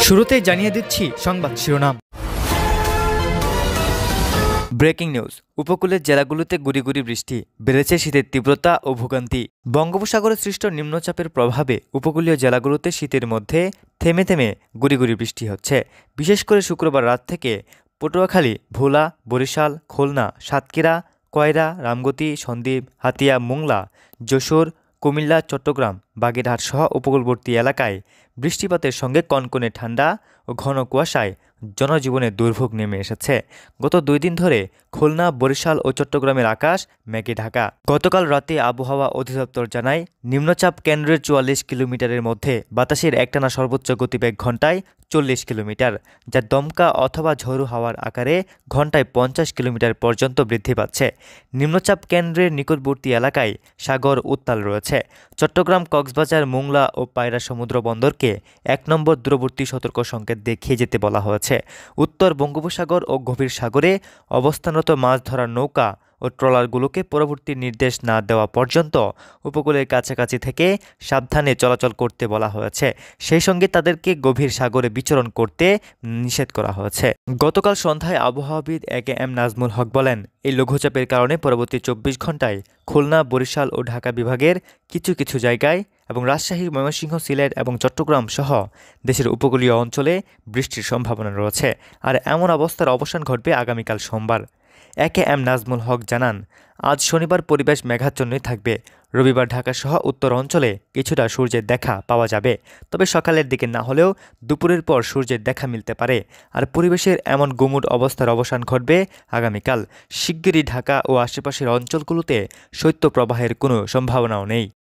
শুরুতেই জানিয়ে দিচ্ছি সংবাদ শিরোনাম। Breaking news. উপকূলের জেলাগুলোতে গুড়ি গুড়ি বৃষ্টি, বেড়েছে শীতের তীব্রতা ও ভোগান্তি। বঙ্গোপসাগরে সৃষ্ট নিম্নচাপের প্রভাবে উপকূলীয় জেলাগুলোতে শীতের মধ্যে থেমে থেমে গুড়ি গুড়ি বৃষ্টি হচ্ছে। বিশেষ করে শুক্রবার রাত থেকে পটুয়াখালী, ভোলা, বরিশাল, খুলনা, সাতক্ষীরা, কয়রা, রামগতি, সন্দ্বীপ, হাতিয়া, মোংলা, যশোর, কুমিল্লা, চট্টগ্রাম, বাগেরহাট সহ উপকূলবর্তী এলাকায় বৃষ্টিপাতের সঙ্গে কনকনে ঠান্ডা ও ঘন কুয়াশায় জনজীবনে দুর্ভোগ নেমে এসেছে। গত 2 দিন ধরে খুলনা, বরিশাল ও চট্টগ্রামের আকাশ মেঘে ঢাকা। গতকাল রাতে আবহাওয়া অধিদপ্তর জানায়, নিম্নচাপ কেন্দ্রের 44 কিলোমিটারের মধ্যে বাতাসের একটানা সর্বোচ্চ গতিবেগ ঘন্টায় 40 কিলোমিটার, যা দমকা অথবা ঝোড়ো হাওয়ার আকারে ঘন্টায় 50 কিলোমিটার পর্যন্ত বৃদ্ধি পাচ্ছে। নিম্নচাপ কেন্দ্রের নিকটবর্তী এলাকায় সাগর উত্তাল রয়েছে। চট্টগ্রাম, কক্সবাজার, মোংলা ও পায়রা সমুদ্র বন্দরকে 1 নম্বর দূরবর্তী সতর্ক সংকেত দেখিয়ে যেতে বলা হয়েছে। উত্তর বঙ্গোপসাগর ও গভীর সাগরে অবস্থানরত মাছ ধরার নৌকা ও ট্রলারগুলোকে পরবর্তী নির্দেশ না দেওয়া পর্যন্ত উপকূলের কাছাকাছি থেকে সাবধানে চলাচল করতে বলা হয়েছে। সেই সঙ্গে তাদেরকে গভীর সাগরে বিচরণ করতে নিষেধ করা হয়েছে। গতকাল সন্ধ্যায় আবহাওয়াবিদ AKM নাজমুল হক বলেন, এই লঘুচাপের কারণে পরবর্তী 24 ঘন্টায় খুলনা, বরিশাল ও ঢাকা বিভাগের কিছু কিছু জায়গায় এবং রাজশাহী, ময়মনসিংহ, সিলেট এবং চট্টগ্রাম সহ দেশের উপকূলীয় অঞ্চলে বৃষ্টির সম্ভাবনা রয়েছে। আর এমন অবস্থার অবসান ঘটবে আগামীকাল সোমবার। AKM নাজমুল হক জানান, আজ শনিবার পরিবেশ মেঘাচ্ছন্নই থাকবে। রবিবার ঢাকা সহ উত্তর অঞ্চলে কিছুটা সূর্যের দেখা পাওয়া যাবে, তবে সকালের দিকে না হলেও দুপুরের পর সূর্যের দেখা মিলতে পারে। আর পরিবেশের এমন গুমুট অবস্থার অবসান ঘটবে আগামীকাল। শিগগিরই ঢাকা ও আশেপাশের অঞ্চলগুলোতে শৈত্যপ্রবাহের কোনো সম্ভাবনাও নেই।